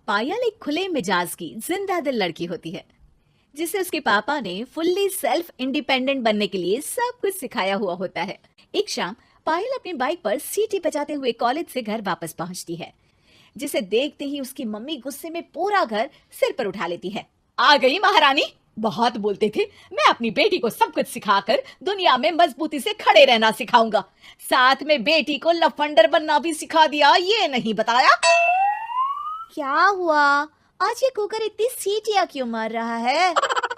पायल एक खुले मिजाज की जिंदा दिल लड़की होती है जिसे उसके पापा ने फुल्ली सेल्फ इंडिपेंडेंट बनने के लिए सब कुछ सिखाया हुआ होता है। एक शाम पायल अपनी बाइक पर सीटी बजाते हुए कॉलेज से घर वापस पहुंचती है, जिसे देखते ही उसकी मम्मी गुस्से में पूरा घर सिर पर उठा लेती है। आ गई महारानी, बहुत बोलते थे मैं अपनी बेटी को सब कुछ सिखाकर दुनिया में मजबूती से खड़े रहना सिखाऊंगा, साथ में बेटी को लफंडर बनना भी सिखा दिया, ये नहीं बताया। क्या हुआ? आज ये कुकर इतनी सीटियां क्यों मार रहा है?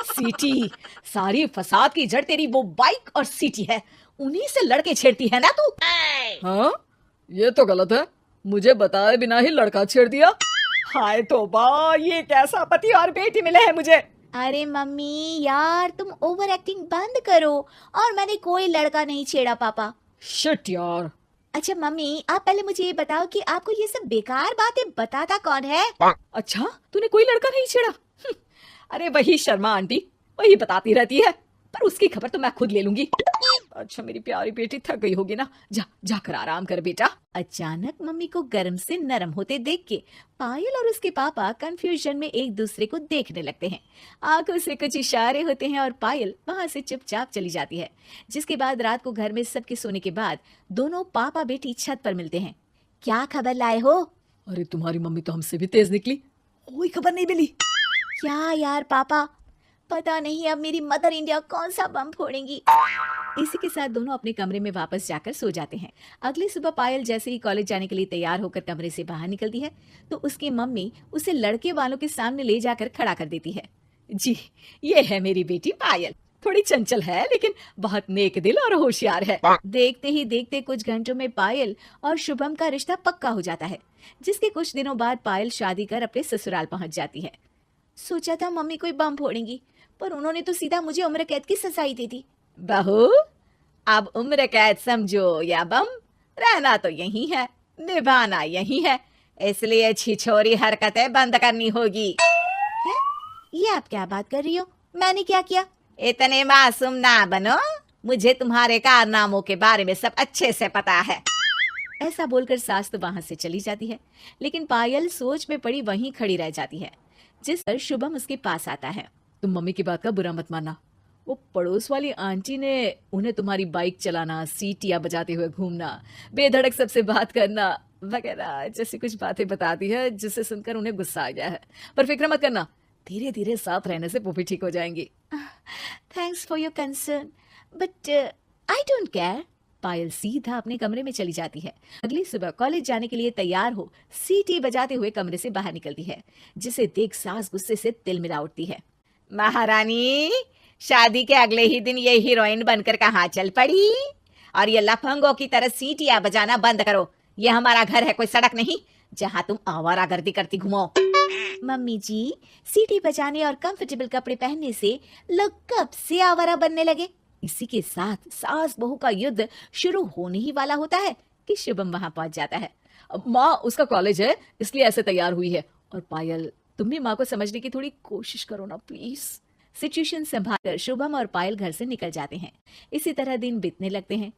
सीटी? सारी फसाद की जड़ तेरी वो बाइक और सीटी है, उन्हीं से लड़के छेड़ती है ना तू। हाँ, ये तो गलत है, मुझे बताए बिना ही लड़का छेड़ दिया। हाय तौबा, ये कैसा पति और बेटी मिले हैं मुझे। अरे मम्मी यार, तुम ओवर एक्टिंग बंद करो, और मैंने कोई लड़का नहीं छेड़ा पापा। शिट यार। अच्छा मम्मी, आप पहले मुझे ये बताओ कि आपको ये सब बेकार बातें बताता कौन है? अच्छा, तूने कोई लड़का नहीं छेड़ा? अरे वही शर्मा आंटी, वही बताती रहती है, पर उसकी खबर तो मैं खुद ले लूंगी। अच्छा मेरी प्यारी बेटी थक गई होगी ना, जा जाकर आराम कर बेटा। अचानक मम्मी को गर्म से नरम होते देख के पायल और उसके पापा कंफ्यूजन में एक दूसरे को देखने लगते हैं। आंखों से कुछ इशारे होते हैं और पायल वहां से चुपचाप चली जाती है। जिसके बाद रात को घर में सबके सोने के बाद दोनों पापा बेटी छत पर मिलते हैं। क्या खबर लाए हो? अरे तुम्हारी मम्मी तो हमसे भी तेज निकली, कोई खबर नहीं मिली। क्या यार पापा, पता नहीं अब मेरी मदर इंडिया कौन सा बम फोड़ेंगी। इसी के साथ दोनों अपने कमरे में वापस जाकर सो जाते हैं। अगली सुबह पायल जैसे ही कॉलेज जाने के लिए तैयार होकर कमरे से बाहर निकलती है तो उसकी मम्मी उसे लड़के वालों के सामने ले जाकर खड़ा कर देती है। जी, ये है मेरी बेटी पायल, थोड़ी चंचल है लेकिन बहुत नेक दिल और होशियार है। देखते ही देखते कुछ घंटों में पायल और शुभम का रिश्ता पक्का हो जाता है, जिसके कुछ दिनों बाद पायल शादी कर अपने ससुराल पहुंच जाती है। सोचा था मम्मी कोई बम फोड़ेंगी, पर उन्होंने तो सीधा मुझे उम्र कैद की सजा ही दे दी। बहू, अब उम्र कैद समझो या बम, रहना तो यही है, निभाना यही है, इसलिए छिछोरी हरकतें बंद करनी होगी। है? ये आप क्या बात कर रही हो? मैंने क्या किया? इतने मासूम ना बनो, मुझे तुम्हारे कारनामों के बारे में सब अच्छे से पता है। ऐसा बोलकर सास तो वहां से चली जाती है, लेकिन पायल सोच में पड़ी वहीं खड़ी रह जाती है। जिस पर शुभम उसके पास आता है। तुम मम्मी की बात का बुरा मत मानना, वो पड़ोस वाली आंटी ने उन्हें तुम्हारी बाइक चलाना, सीटियां बजाते हुए घूमना, बेधड़क सबसे बात करना वगैरह जैसी कुछ बातें बता दी है, जिसे सुनकर उन्हें गुस्सा आ गया है। पर फिक्र मत करना, धीरे धीरे साथ रहने से वो भी ठीक हो जाएंगी। Thanks for your concern, but I don't care. Payal सीधा अपने कमरे में चली जाती है। अगली सुबह कॉलेज जाने के लिए तैयार हो सीटी बजाते हुए कमरे से बाहर निकलती है, जिसे देख सास गुस्से से तिलमिला उठती है। महारानी, शादी के अगले ही दिन ये हीरोइन बनकर कहाँ चल पड़ी? और ये लफंगों की तरह सीटियां बजाना बंद करो, ये हमारा घर है, कोई सड़क नहीं जहाँ तुम आवारागर्दी करती घूमो। मम्मी जी, सीटी बजाने और कंफर्टेबल कपड़े पहनने से लोग कब से आवारा बनने लगे? इसी के साथ सास बहू का युद्ध शुरू होने ही वाला होता है कि शुभम वहां पहुंच जाता है। माँ, उसका कॉलेज है इसलिए ऐसे तैयार हुई है। और पायल, तुम भी माँ को समझने की थोड़ी कोशिश करो ना प्लीज। सिचुएशन संभालकर शुभम और पायल घर से निकल जाते हैं। इसी तरह दिन बीतने लगते हैं,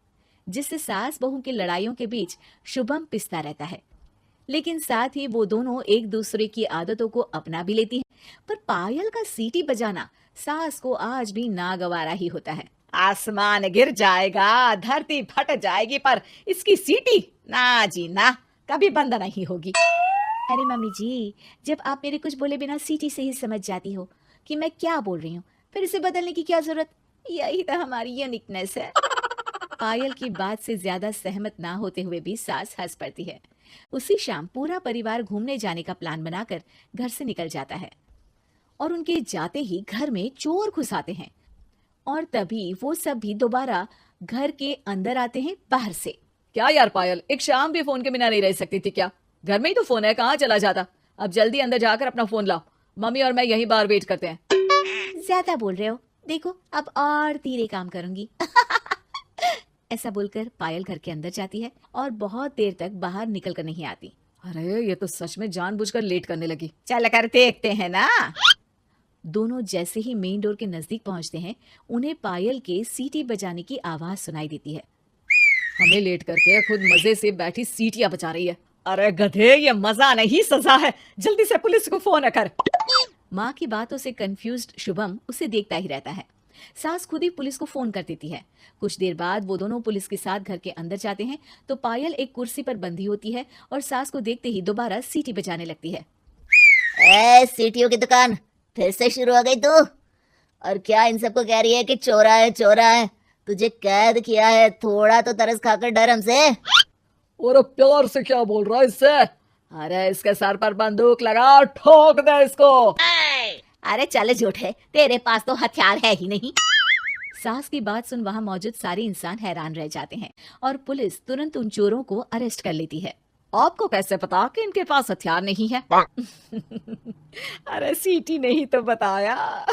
जिससे सास बहू की लड़ाइयों के बीच शुभम पिसता रहता है, लेकिन साथ ही वो दोनों एक दूसरे की आदतों को अपना भी लेती हैं। पर पायल का सीटी बजाना सास को आज भी नागवारा ही होता है। आसमान गिर जाएगा, धरती फट जाएगी, पर इसकी सीटी ना जी ना, कभी बंद नहीं होगी। अरे मम्मी जी, जब आप मेरे कुछ बोले बिना सीटी से ही समझ जाती हो कि मैं क्या बोल रही हूँ, फिर इसे बदलने की क्या जरूरत? यही तो हमारी यूनिकनेस है। पायल की बात से ज्यादा सहमत ना होते हुए भी सास हंस पड़ती है। उसी शाम पूरा परिवार घूमने जाने का प्लान बनाकर घर से निकल जाता है, और उनके जाते ही घर में चोर घुस आते हैं, और तभी वो सब भी दोबारा घर के अंदर आते हैं बाहर से। क्या यार पायल, एक शाम भी फोन के बिना नहीं रह सकती थी क्या? घर में ही तो फोन है, कहाँ चला जाता? अब जल्दी अंदर जाकर अपना फोन लाओ, मम्मी और मैं यहीं बाहर वेट करते हैं। ज्यादा बोल रहे हो, देखो अब और धीरे काम करूंगी। ऐसा बोलकर पायल घर के अंदर जाती है और बहुत देर तक बाहर निकल कर नहीं आती। अरे ये तो सच में जानबूझकर लेट करने लगी। चल कर देखते हैं ना। दोनों जैसे ही मेन डोर के नजदीक पहुंचते हैं, उन्हें पायल के सीटी बजाने की आवाज सुनाई देती है। हमें लेट करके खुद मजे से बैठी सीटियां बजा रही है, अरे गधे, ये मजा नहीं सजा है, जल्दी से पुलिस को फोन कर। माँ की बातों से कंफ्यूज्ड शुभम उसे देखता ही रहता है। सास खुद ही पुलिस को फोन कर देती है। कुछ देर बाद वो दोनों पुलिस के साथ घर के अंदर जाते हैं तो पायल एक कुर्सी पर बंधी होती है और सास को देखते ही दोबारा सीटी बजाने लगती है। ए, सीटियों की दुकान फिर से शुरू हो गई तू? और क्या इन सबको कह रही है कि चोरा है चोरा है? तुझे कैद किया है, थोड़ा तो तरस खाकर डर हमसे। और प्यार से क्या बोल रहा है इससे? अरे इसके सर पर बंदूक लगा, ठोक दे इसको। अरे चल झूठे, तेरे पास तो हथियार है ही नहीं। सास की बात सुन वहां मौजूद सारे इंसान हैरान रह जाते हैं और पुलिस तुरंत उन चोरों को अरेस्ट कर लेती है। आपको कैसे पता कि इनके पास हथियार नहीं है? अरे सीटी नहीं तो बताया।